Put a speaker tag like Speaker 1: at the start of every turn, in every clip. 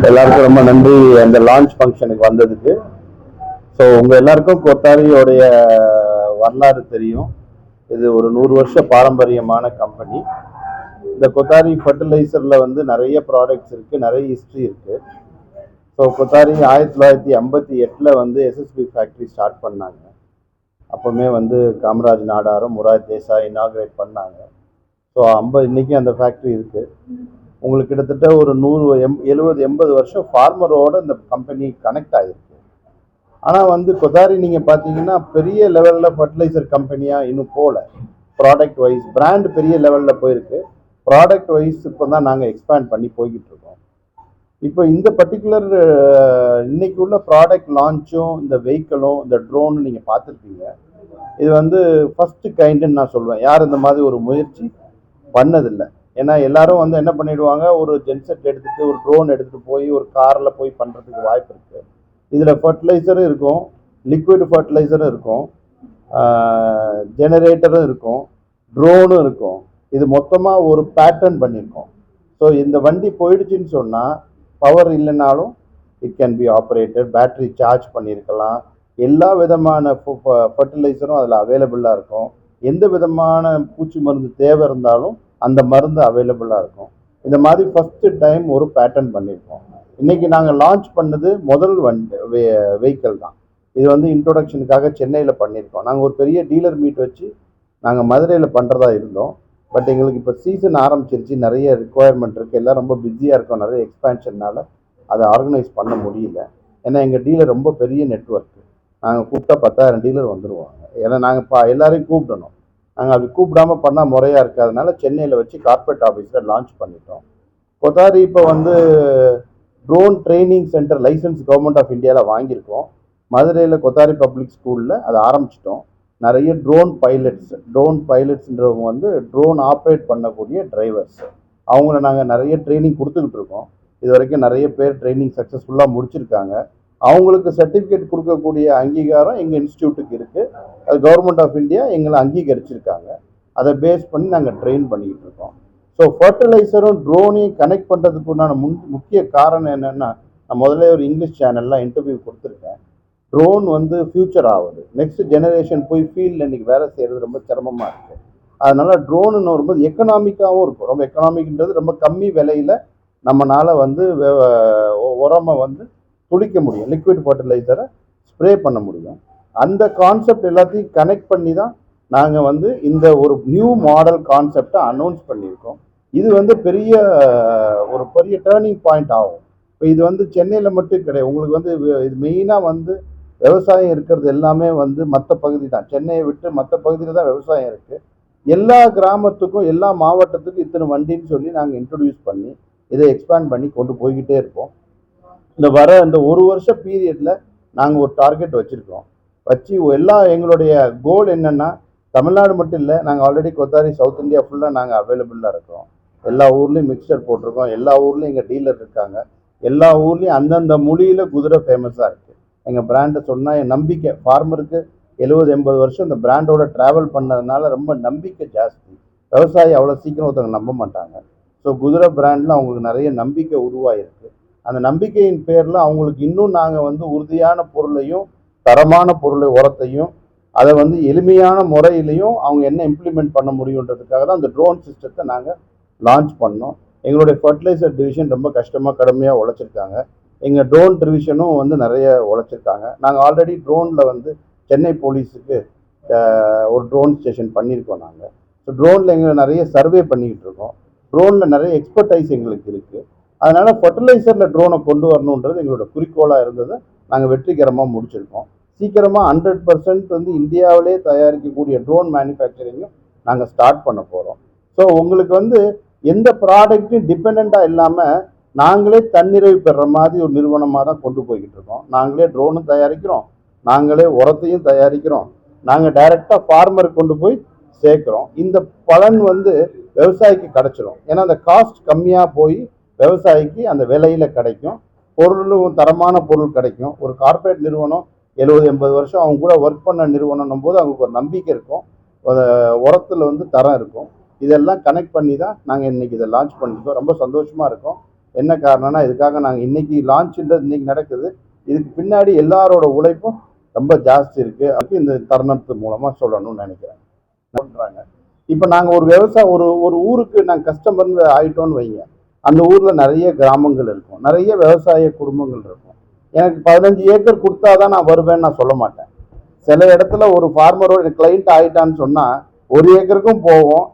Speaker 1: எல்லாருக்கும் ரொம்ப நன்றி அந்த லான்ச் ஃபங்க்ஷனுக்கு வந்ததுக்கு. ஸோ உங்கள் எல்லாருக்கும் கொத்தாரியோடைய வரலாறு தெரியும். இது ஒரு 100 வருஷ பாரம்பரியமான கம்பெனி. இந்த கொத்தாரி ஃபர்டிலைசரில் வந்து நிறைய ப்ராடக்ட்ஸ் இருக்குது, நிறைய ஹிஸ்ட்ரி இருக்குது. ஸோ கொத்தாரி 1958 வந்து எஸ்எஸ்பி ஃபேக்ட்ரி ஸ்டார்ட் பண்ணாங்க. அப்போவுமே வந்து காமராஜ் நாடாரும் முராத் தேசாய் இனாகிரேட் பண்ணாங்க. ஸோ இன்னைக்கு அந்த ஃபேக்ட்ரி இருக்குது. உங்களுக்கு கிட்டத்தட்ட ஒரு 70-80 வருஷம் ஃபார்மரோட இந்த கம்பெனி கனெக்ட் ஆகிருக்கு. ஆனால் வந்து கொத்தாரி நீங்கள் பார்த்தீங்கன்னா பெரிய லெவலில் ஃபர்டிலைசர் கம்பெனியாக இன்னும் போகல. ப்ராடக்ட் வைஸ் பிராண்ட் பெரிய லெவலில் போயிருக்கு. ப்ராடக்ட் வைஸ் இப்போ தான் நாங்கள் எக்ஸ்பேண்ட் பண்ணி போய்கிட்டு இருக்கோம். இப்போ இந்த பர்டிகுலர் இன்னைக்கு உள்ள ப்ராடக்ட் லான்ச்சும் இந்த வெஹிக்கிளும் இந்த ட்ரோன் நீங்கள் பார்த்துருப்பீங்க. இது வந்து ஃபஸ்ட்டு கைண்டுன்னு நான் சொல்லுவேன். யார் இந்த மாதிரி ஒரு முயற்சி பண்ணதில்லை. ஏன்னா எல்லாரும் வந்து என்ன பண்ணிடுவாங்க, ஒரு ஜென்செட் எடுத்துகிட்டு ஒரு ட்ரோன் எடுத்துகிட்டு போய் ஒரு காரில் போய் பண்ணுறதுக்கு வாய்ப்பு இருக்குது. இதில் ஃபர்டிலைசரும் இருக்கும், லிக்விட் ஃபர்டிலைசரும் இருக்கும், ஜெனரேட்டரும் இருக்கும், ட்ரோனும் இருக்கும். இது மொத்தமாக ஒரு பேட்டர்ன் பண்ணியிருக்கோம். ஸோ இந்த வண்டி போயிடுச்சுன்னு சொன்னால் பவர் இல்லைனாலும் it can be operated, battery charge பண்ணியிருக்கலாம். எல்லா விதமான ஃபர்டிலைசரும் அதில் அவைலபிளாக இருக்கும். எந்த விதமான பூச்சி மருந்து தேவை இருந்தாலும் அந்த மருந்து அவைலபிளாக இருக்கும். இந்த மாதிரி ஃபஸ்ட்டு டைம் ஒரு பேட்டர்ன் பண்ணியிருக்கோம். இன்றைக்கி நாங்கள் லான்ச் பண்ணது முதல் வெஹிக்கிள் தான். இது வந்து இன்ட்ரோடக்ஷனுக்காக சென்னையில் பண்ணியிருக்கோம். நாங்கள் ஒரு பெரிய டீலர் மீட் வச்சு நாங்கள் மதுரையில் பண்ணுறதா இருந்தோம். பட் எங்களுக்கு இப்போ சீசன் ஆரம்பிச்சிருச்சு, நிறைய ரிக்குவயர்மெண்ட் இருக்குது, எல்லாம் ரொம்ப பிஸியாக இருக்கும். நிறைய எக்ஸ்பேன்ஷனால் அதை ஆர்கனைஸ் பண்ண முடியல. ஏன்னா எங்கள் டீலர் ரொம்ப பெரிய நெட்ஒர்க்கு. நாங்கள் கூப்பிட்டா 10,000 டீலர் வந்துடுவாங்க. ஏன்னா நாங்கள் எல்லாரையும் கூப்பிடணும். நாங்கள் அது கூப்பிடாமல் பண்ணால் முறையாக இருக்காதனால சென்னையில் வச்சு கார்பரேட் ஆஃபீஸில் லான்ச் பண்ணிட்டோம். கொத்தாரி இப்போ வந்து drone training centre licence government of இந்தியாவில் வாங்கியிருக்கோம். மதுரையில் கொத்தாரி பப்ளிக் ஸ்கூலில் அதை ஆரம்பிச்சிட்டோம். நிறைய ட்ரோன் பைலட்ஸ்ன்றவங்க வந்து ட்ரோன் ஆப்ரேட் பண்ணக்கூடிய டிரைவர்ஸ், அவங்கள நாங்கள் நிறைய ட்ரைனிங் கொடுத்துக்கிட்டு இருக்கோம். இது வரைக்கும் நிறைய பேர் ட்ரைனிங் சக்ஸஸ்ஃபுல்லாக முடிச்சிருக்காங்க. அவங்களுக்கு சர்டிஃபிகேட் கொடுக்கக்கூடிய அங்கீகாரம் எங்கள் இன்ஸ்டியூட்டுக்கு இருக்குது. அது கவர்மெண்ட் ஆஃப் இந்தியா எங்களை அங்கீகரிச்சிருக்காங்க. அதை பேஸ் பண்ணி நாங்கள் ட்ரெயின் பண்ணிக்கிட்டு இருக்கோம். ஸோ ஃபர்டிலைசரும் ட்ரோனையும் கனெக்ட் பண்ணுறதுக்கு உண்டான முக்கிய காரணம் என்னென்னா, நான் முதல்ல ஒரு இங்கிலீஷ் சேனல்லாம் இன்டர்வியூ கொடுத்துருக்கேன். ட்ரோன் வந்து ஃப்யூச்சர் ஆகுது. நெக்ஸ்ட் ஜெனரேஷன் போய் ஃபீல்டில் இன்றைக்கி வேலை செய்கிறது ரொம்ப சிரமமாக இருக்குது. அதனால் ட்ரோனுன்னு வரும்போது எக்கனாமிக்காகவும் இருக்கும். ரொம்ப எக்கனாமிக்ன்றது ரொம்ப கம்மி விலையில் நம்மளால் வந்து உரமை வந்து துளிக்க முடியும், லிக்விட் ஃபர்டிலைசரை ஸ்ப்ரே பண்ண முடியும். அந்த கான்செப்ட் எல்லாத்தையும் கனெக்ட் பண்ணி தான் நாங்கள் வந்து இந்த ஒரு நியூ மாடல் கான்செப்டை அனௌன்ஸ் பண்ணியிருக்கோம். இது வந்து ஒரு பெரிய டேர்னிங் பாயிண்ட் ஆகும். இப்போ இது வந்து சென்னையில் மட்டும் கிடையாது. உங்களுக்கு வந்து இது மெயினாக வந்து விவசாயம் இருக்கிறது எல்லாமே வந்து மற்ற பகுதி தான். சென்னையை விட்டு மற்ற பகுதியில் தான் விவசாயம் இருக்குது. எல்லா கிராமத்துக்கும் எல்லா மாவட்டத்துக்கும் இத்தனை வண்டின்னு சொல்லி நாங்கள் இன்ட்ரடியூஸ் பண்ணி இதை எக்ஸ்பேண்ட் பண்ணி கொண்டு போய்கிட்டே இருப்போம். இந்த ஒரு வருஷ பீரியடில் நாங்கள் ஒரு டார்கெட் வச்சுருக்கோம். எங்களுடைய கோல் என்னென்னா, தமிழ்நாடு மட்டும் இல்லை, நாங்கள் ஆல்ரெடி கொத்தாரி சவுத் இந்தியா ஃபுல்லாக நாங்கள் அவைலபிளாக இருக்கிறோம். எல்லா ஊர்லேயும் மிக்சர் போட்டிருக்கோம். எல்லா ஊர்லேயும் எங்கள் டீலர் இருக்காங்க. எல்லா ஊர்லேயும் அந்தந்த மொழியில் குதிரை ஃபேமஸாக இருக்குது. எங்கள் பிராண்டை சொன்னால் என் நம்பிக்கை, ஃபார்மருக்கு 70-80 வருஷம் இந்த பிராண்டோட ட்ராவல் பண்ணதுனால ரொம்ப நம்பிக்கை ஜாஸ்தி. விவசாயி அவ்வளோ சீக்கிரம் ஒருத்தவங்க நம்ப மாட்டாங்க. ஸோ குதிரை பிராண்டில் அவங்களுக்கு நிறைய நம்பிக்கை உருவாகிருக்கு. அந்த நம்பிக்கையின் பேரில் அவங்களுக்கு இன்னும் நாங்கள் வந்து உறுதியான பொருளையும் தரமான உரத்தையும் அதை வந்து எளிமையான முறையிலையும் அவங்க என்ன இம்ப்ளிமெண்ட் பண்ண முடியுன்றதுக்காக தான் அந்த ட்ரோன் சிஸ்டத்தை நாங்கள் லான்ச் பண்ணோம். எங்களுடைய ஃபர்டிலைசர் டிவிஷன் ரொம்ப கடுமையாக உழைச்சிருக்காங்க. எங்கள் ட்ரோன் டிவிஷனும் வந்து நிறைய உழைச்சிருக்காங்க. நாங்கள் ஆல்ரெடி ட்ரோனில் வந்து சென்னை போலீஸுக்கு ஒரு ட்ரோன் ஸ்டேஷன் பண்ணியிருக்கோம். நாங்கள் ஸோ ட்ரோனில் எங்களை நிறைய சர்வே பண்ணிக்கிட்டு இருக்கோம். ட்ரோனில் நிறைய எக்ஸ்பர்டைஸ் எங்களுக்கு இருக்குது. அதனால் ஃபர்டிலைசரில் ட்ரோனை கொண்டு வரணுன்றது எங்களோட குறிக்கோளாக இருந்ததை நாங்கள் வெற்றிகரமாக முடிச்சிருக்கோம். சீக்கிரமாக 100% வந்து இந்தியாவிலே தயாரிக்கக்கூடிய ட்ரோன் மேனுஃபேக்சரிங்கும் நாங்கள் ஸ்டார்ட் பண்ண போகிறோம். ஸோ உங்களுக்கு வந்து எந்த ப்ராடக்ட்டும் டிபெண்ட்டாக இல்லாமல் நாங்களே தன்னிறைவு பெறுற மாதிரி ஒரு நிறுவனமாக தான் கொண்டு போய்கிட்டு இருக்கோம். நாங்களே ட்ரோனும் தயாரிக்கிறோம், நாங்களே உரத்தையும் தயாரிக்கிறோம், நாங்கள் டைரெக்டாக ஃபார்மருக்கு கொண்டு போய் சேர்க்குறோம். இந்த பலன் வந்து விவசாயிக்கு கிடச்சிரும். ஏன்னா அந்த காஸ்ட் கம்மியாக போய் விவசாயிக்கு அந்த விலையில் கிடைக்கும், பொருளும் தரமான பொருள் கிடைக்கும். ஒரு கார்பரேட் நிறுவனம் 70-80 வருஷம் அவங்க கூட ஒர்க் பண்ண நிறுவனம் போது அவங்களுக்கு ஒரு நம்பிக்கை இருக்கும், உரத்தில் வந்து தரம் இருக்கும். இதெல்லாம் கனெக்ட் பண்ணி தான் நாங்கள் இன்றைக்கி இதை லான்ச் பண்ணியிருக்கோம். ரொம்ப சந்தோஷமாக இருக்கும். என்ன காரணம்னா இதுக்காக நாங்கள் இன்னைக்கு லான்ச்ன்றது இன்னைக்கு நடக்குது. இதுக்கு பின்னாடி எல்லாரோட உழைப்பும் ரொம்ப ஜாஸ்தி இருக்கு. அதுக்கு இந்த தருணத்து மூலமா சொல்லணும்னு நினைக்கிறேன். இப்போ நாங்கள் ஒரு விவசாய ஒரு ஊருக்கு நாங்கள் கஸ்டமர் ஆயிட்டோம்னு வைங்க, அந்த ஊர்ல நிறைய கிராமங்கள் இருக்கும், நிறைய விவசாய குடும்பங்கள் இருக்கும். எனக்கு 15 ஏக்கர் கொடுத்தாதான் நான் வருவேன்னு நான் சொல்ல மாட்டேன். சில இடத்துல ஒரு ஃபார்மரோட கிளைண்ட் ஆயிட்டான்னு சொன்னா 1 ஏக்கருக்கும் போவோம்,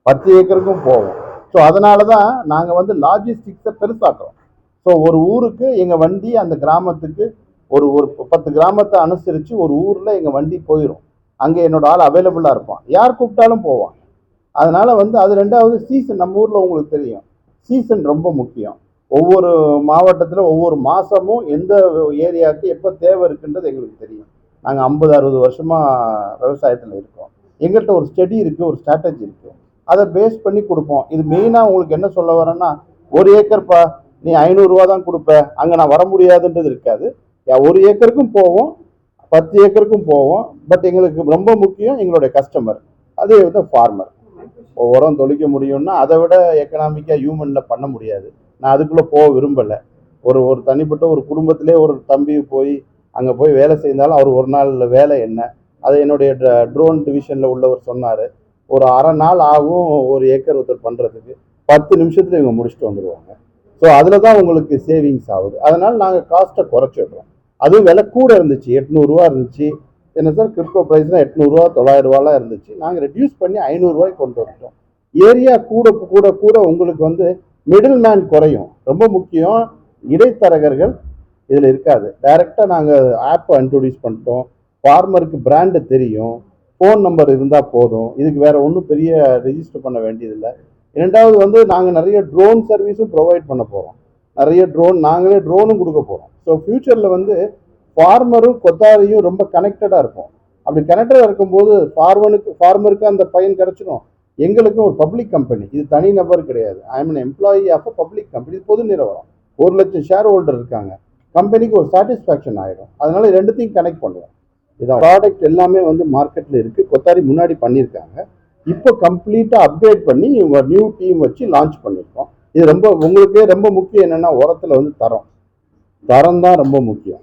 Speaker 1: 10 ஏக்கருக்கும் போவோம். ஸோ அதனால தான் நாங்கள் வந்து லாஜிஸ்டிக்ஸை பெருசாக்குறோம். ஸோ ஒரு ஊருக்கு எங்கள் வண்டி அந்த கிராமத்துக்கு ஒரு 10 கிராமத்தை அனுசரித்து ஒரு ஊரில் எங்கள் வண்டி போயிடும். அங்கே என்னோட ஆள் அவைலபிளாக இருப்பான், யார் கூப்பிட்டாலும் போவான். அதனால வந்து அது ரெண்டாவது சீசன். நம்ம ஊரில் உங்களுக்கு தெரியும், சீசன் ரொம்ப முக்கியம். ஒவ்வொரு மாவட்டத்தில் ஒவ்வொரு மாதமும் எந்த ஏரியாவுக்கு எப்போ தேவை இருக்குன்றது எங்களுக்கு தெரியும். நாங்கள் 50-60 வருஷமாக விவசாயத்தில் இருக்கோம். எங்கள்கிட்ட ஒரு ஸ்டடி இருக்குது, ஒரு ஸ்ட்ராட்டஜி இருக்குது. அதை பேஸ் பண்ணி கொடுப்போம். இது மெயினாக உங்களுக்கு என்ன சொல்ல வரேன்னா, 1 ஏக்கர்ப்பா நீ 500 ரூபா தான் கொடுப்ப, அங்கே நான் வர முடியாதுன்றது இருக்காது. 1 ஏக்கருக்கும் போவோம், 10 ஏக்கருக்கும் போவோம். பட் எங்களுக்கு ரொம்ப முக்கியம் எங்களுடைய கஸ்டமர், அதே வந்து ஃபார்மர். உரம் தொழிக்க முடியும்னா அதை விட எக்கனாமிக்காக ஹியூமனில் பண்ண முடியாது. நான் அதுக்குள்ளே போக விரும்பலை. ஒரு தனிப்பட்ட ஒரு குடும்பத்திலே ஒரு தம்பி போய் அங்கே போய் வேலை செய்தாலும் அவர் ஒரு நாள் வேலை என்ன, அதை என்னுடைய ட்ரோன் டிவிஷனில் உள்ளவர் சொன்னார். ஒரு அரை நாள் ஆகும் 1 ஏக்கர் ஒருத்தர் பண்ணுறதுக்கு, 10 நிமிஷத்தில் இவங்க முடிச்சுட்டு வந்துடுவாங்க. ஸோ அதில் தான் உங்களுக்கு சேவிங்ஸ் ஆகுது. அதனால் நாங்கள் காஸ்ட்டை குறைச்சிடுறோம். அதுவும் விலை கூட இருந்துச்சு, 800 ரூபா இருந்துச்சு. என்ன சார் கிரிப்டோ ப்ரைஸ்னால் 800 ரூபா 900 ரூபாலாம் இருந்துச்சு. நாங்கள் ரெடியூஸ் பண்ணி 500 ரூபாய்க்கு கொண்டு வந்துட்டோம். ஏரியா கூட கூட கூட உங்களுக்கு வந்து மிடில் மேன் குறையும். ரொம்ப முக்கியம், இடைத்தரகர்கள் இதில் இருக்காது. டைரெக்டாக நாங்கள் ஆப்பை இன்ட்ரோடியூஸ் பண்ணிட்டோம். ஃபார்மருக்கு பிராண்டு தெரியும், ஃபோன் நம்பர் இருந்தால் போதும். இதுக்கு வேற ஒன்றும் பெரிய ரெஜிஸ்டர் பண்ண வேண்டியதில்லை. இரண்டாவது வந்து நாங்கள் நிறைய ட்ரோன் சர்வீஸும் ப்ரொவைட் பண்ண போகிறோம். நிறைய ட்ரோன் நாங்களே ட்ரோனும் கொடுக்க போகிறோம். ஸோ ஃபியூச்சரில் வந்து ஃபார்மரும் கொத்தாரியும் ரொம்ப கனெக்டடாக இருக்கும். அப்படி கனெக்டடாக இருக்கும்போது ஃபார்மருக்கு அந்த பயன் கிடைச்சிடும். எங்களுக்கும் ஒரு பப்ளிக் கம்பெனி, இது தனி நபர் கிடையாது. I am employee of a public company, பொது நிறுவனம். 1 லட்சம் ஷேர் ஹோல்டர் இருக்காங்க. கம்பெனிக்கு ஒரு சாட்டிஸ்ஃபேக்ஷன் ஆகிடும். அதனால ரெண்டுத்தையும் கனெக்ட் பண்ணுவோம். இதான் ப்ராடக்ட் எல்லாமே வந்து மார்க்கெட்டில் இருக்குது. கொத்தாரி முன்னாடி பண்ணியிருக்காங்க, இப்போ கம்ப்ளீட்டாக அப்டேட் பண்ணி இவங்க நியூ டீம் வச்சு லான்ச் பண்ணியிருக்கோம். இது ரொம்ப உங்களுக்கே ரொம்ப முக்கியம். என்னென்னா உரத்தில் வந்து தரம் தான் ரொம்ப முக்கியம்.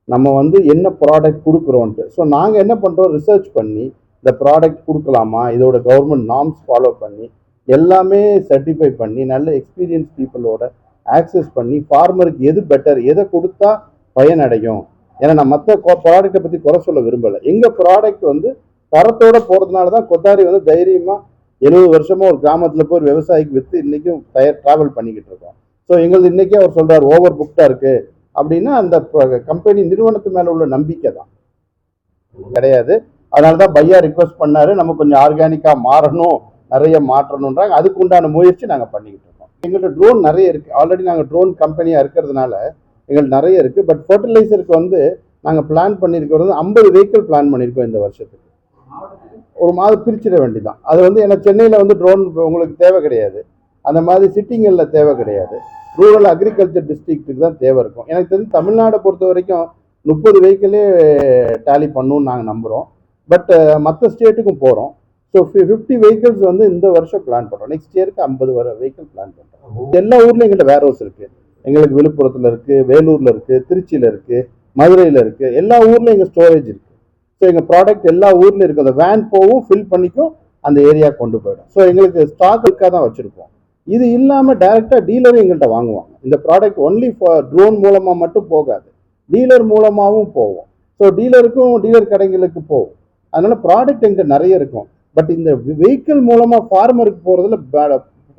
Speaker 1: நம்ம வந்து என்ன ப்ராடக்ட் கொடுக்குறோன்ட்டு. ஸோ நாங்கள் என்ன பண்ணுறோம், ரிசர்ச் பண்ணி இந்த ப்ராடக்ட் கொடுக்கலாமா, இதோட கவர்மெண்ட் நார்ம்ஸ் ஃபாலோ பண்ணி எல்லாமே சர்டிஃபை பண்ணி நல்ல எக்ஸ்பீரியன்ஸ் பீப்புளோட ஆக்சஸ் பண்ணி ஃபார்மருக்கு எது பெட்டர், எதை கொடுத்தா பயனடையும். ஏன்னா நான் மற்ற ப்ராடக்டை பற்றி குறை சொல்ல விரும்பலை. எங்கள் ப்ராடக்ட் வந்து தரத்தோடு போகிறதுனால தான் கொத்தாரி வந்து தைரியமாக 70 வருஷமாக ஒரு கிராமத்தில் போய் ஒரு விவசாயிக்கு விற்று இன்றைக்கும் ட்ராவல் பண்ணிக்கிட்டு இருக்கோம். ஸோ எங்களுக்கு இன்றைக்கே அவர் சொல்கிறார் ஓவர் புக்டாக இருக்குது அப்படின்னா அந்த கம்பெனி நிறுவனத்து மேலே உள்ள நம்பிக்கை தான் கிடையாது. அதனால தான் பையா ரிக்வஸ்ட் பண்ணாரு, நம்ம கொஞ்சம் ஆர்கானிக்காக மாறணும், நிறைய மாற்றணுன்றாங்க. அதுக்கு உண்டான முயற்சி நாங்கள் பண்ணிக்கிட்டு இருக்கோம். எங்கள்கிட்ட ட்ரோன் நிறைய இருக்குது. ஆல்ரெடி நாங்கள் ட்ரோன் கம்பெனியாக இருக்கிறதுனால எங்களுக்கு நிறைய இருக்குது. பட் ஃபர்டிலைசருக்கு வந்து நாங்கள் பிளான் பண்ணியிருக்கிறது 50 வெஹிக்கிள் பிளான் பண்ணியிருக்கோம் இந்த வருஷத்துக்கு. ஒரு மாதம் பிரிச்சிட வேண்டிதான். அது வந்து எனக்கு சென்னையில் வந்து ட்ரோன் உங்களுக்கு தேவை கிடையாது, அந்த மாதிரி சிட்டிங்களில் தேவை கிடையாது. ரூரல் அக்ரிகல்ச்சர் டிஸ்ட்ரிக்ட்டுக்கு தான் தேவை இருக்கும். எனக்கு தெரிஞ்சு தமிழ்நாடை பொறுத்த வரைக்கும் 30 வெஹிக்கிளே டேலி பண்ணணும்னு நாங்கள் நம்புகிறோம். பட் மற்ற ஸ்டேட்டுக்கும் போகிறோம். ஸோ 50 வெஹிக்கிள்ஸ் வந்து இந்த வருஷம் பிளான் பண்ணுறோம். நெக்ஸ்ட் இயருக்கு 50 வெஹிக்கிள் பிளான் பண்ணுறோம். எல்லா ஊர்லேயும் எங்கள்கிட்ட வேர் ஹவுஸ் இருக்குது. எங்களுக்கு விழுப்புரத்தில் இருக்குது, வேலூரில் இருக்குது, திருச்சியில் இருக்குது, மதுரையில் இருக்குது. எல்லா ஊர்லேயும் எங்கள் ஸ்டோரேஜ் இருக்குது. ஸோ எங்கள் ப்ராடக்ட் எல்லா ஊர்லேயும் இருக்குது. அந்த வேன் போகும், ஃபில் பண்ணிக்கும், அந்த ஏரியா கொண்டு போயிடும். ஸோ எங்களுக்கு ஸ்டாக்குக்காக தான் வச்சுருப்போம். இது இல்லாமல் டைரெக்டாக டீலரும் எங்கள்கிட்ட வாங்குவாங்க. இந்த ப்ராடக்ட் ஒன்லி ஃபார் ட்ரோன் மூலமாக மட்டும் போகாது, டீலர் மூலமாகவும் போகும். ஸோ டீலர் கடைகளுக்கு போகும். அதனால ப்ராடக்ட் எங்கிட்ட நிறைய இருக்கும். பட் இந்த வெஹிக்கிள் மூலமாக ஃபார்மருக்கு போகிறதுல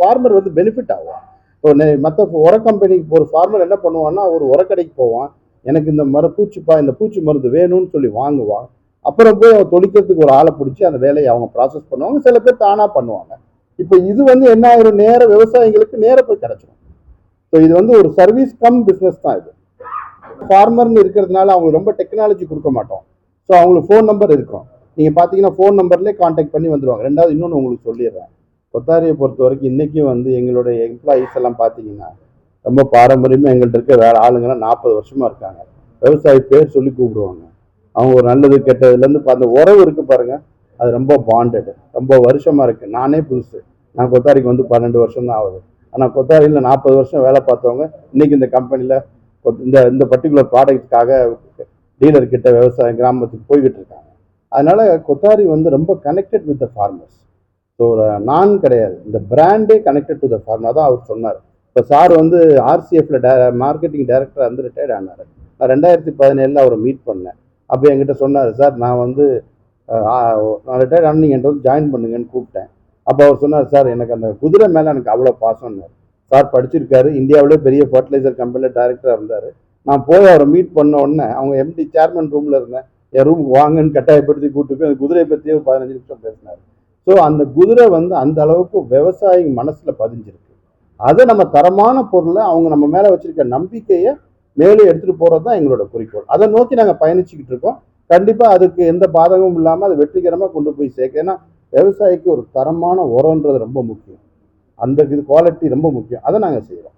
Speaker 1: ஃபார்மர் வந்து பெனிஃபிட் ஆகும். இப்போ மற்ற உர கம்பெனிக்கு ஒரு ஃபார்மர் என்ன பண்ணுவான்னா, ஒரு உரக்கடைக்கு போவான், எனக்கு இந்த இந்த பூச்சி மருந்து வேணும்னு சொல்லி வாங்குவான். அப்புறம் போய் அவன் தொளிக்கிறதுக்கு ஒரு ஆளை பிடிச்சி அந்த வேலையை அவங்க ப்ராசஸ் பண்ணுவாங்க. சில பேர் தானாக பண்ணுவாங்க. இப்போ இது வந்து என்ன ஆயிரும், நேர விவசாயிகளுக்கு நேர போய் கிடைச்சிடும். ஸோ இது வந்து ஒரு சர்வீஸ் கம் பிஸ்னஸ் தான். இது ஃபார்மர்னு இருக்கிறதுனால அவங்களுக்கு ரொம்ப டெக்னாலஜி கொடுக்க மாட்டோம். ஸோ அவங்களுக்கு ஃபோன் நம்பர் இருக்கும். நீங்கள் பார்த்தீங்கன்னா ஃபோன் நம்பர்லேயே கான்டாக்ட் பண்ணி வந்துடுவாங்க. ரெண்டாவது இன்னொன்று உங்களுக்கு சொல்லிடுறேன், கொத்தாரியை பொறுத்த வரைக்கும் இன்றைக்கும் வந்து எங்களுடைய எம்ப்ளாயீஸ் எல்லாம் பார்த்தீங்கன்னா ரொம்ப பாரம்பரியமாக எங்கள்கிட்ட இருக்க வேறு ஆளுங்கெல்லாம் 40 வருஷமாக இருக்காங்க. விவசாயி பேர் சொல்லி கூப்பிடுவாங்க. அவங்க ஒரு நல்லது கெட்டதுலேருந்து அந்த உறவு இருக்குது பாருங்கள், அது ரொம்ப பாண்டடு, ரொம்ப வருஷமாக இருக்குது. நானே புதுசு, நான் கொத்தாரிக்கு வந்து 12 வருஷம் தான் ஆகுது. ஆனால் கொத்தாரியில் 40 வருஷம் வேலை பார்த்தவங்க இன்னைக்கு இந்த கம்பெனியில் இந்த பர்டிகுலர் ப்ராடக்ட்டுக்காக டீலர் கிட்ட விவசாய கிராமத்துக்கு போய்கிட்டு இருக்காங்க. அதனால கொத்தாரி வந்து ரொம்ப connected with the farmers. So நான் கிடையாது, இந்த பிராண்டே கனெக்டட் டு த ஃபார்மர் தான் அவர் சொன்னார். இப்போ சார் வந்து ஆர்சிஎஃப்ல மார்க்கெட்டிங் டைரக்டர் வந்து ரிட்டையர்ட் ஆனார். நான் 2017 அவரை மீட் பண்ணேன். அப்போ என்கிட்ட சொன்னார், சார் நான் வந்து நான் ரிட்டையர்ட் ஆனால் நீங்கள் என்கிட்ட வந்து ஜாயின் பண்ணுங்கன்னு கூப்பிட்டேன். அப்போ அவர் சொன்னார், சார் எனக்கு அந்த குதிரை மேலே எனக்கு அவ்வளோ பாசம்னார். சார் படிச்சிருக்காரு, இந்தியாவிலே பெரிய ஃபர்டிலைசர் கம்பெனியில் டைரக்டராக இருந்தார். நான் போய் அவரை மீட் பண்ண உடனே அவங்க எம்டி சேர்மன் ரூமில் இருந்தேன், என் ரூமுக்கு வாங்கன்னு கட்டாயப்படுத்தி கூப்பிட்டு போய் அந்த குதிரையை பற்றியே 15 நிமிஷம் பேசினார். ஸோ அந்த குதிரை வந்து அந்த அளவுக்கு விவசாயி மனசில் பதிஞ்சிருக்கு. அதை நம்ம தரமான பொருளை அவங்க நம்ம மேலே வச்சிருக்க நம்பிக்கையை மேலே எடுத்துகிட்டு போகிறது தான் எங்களோட குறிக்கோள். அதை நோக்கி நாங்கள் பயணிச்சுக்கிட்டு இருக்கோம். கண்டிப்பாக அதுக்கு எந்த பாதகமும் இல்லாமல் அதை வெற்றிகரமாக கொண்டு போய் சேர்க்க. ஏன்னா விவசாயிக்கு ஒரு தரமான உரம்ன்றது ரொம்ப முக்கியம், அந்த இது குவாலிட்டி ரொம்ப முக்கியம். அதை நாங்கள் செய்கிறோம்.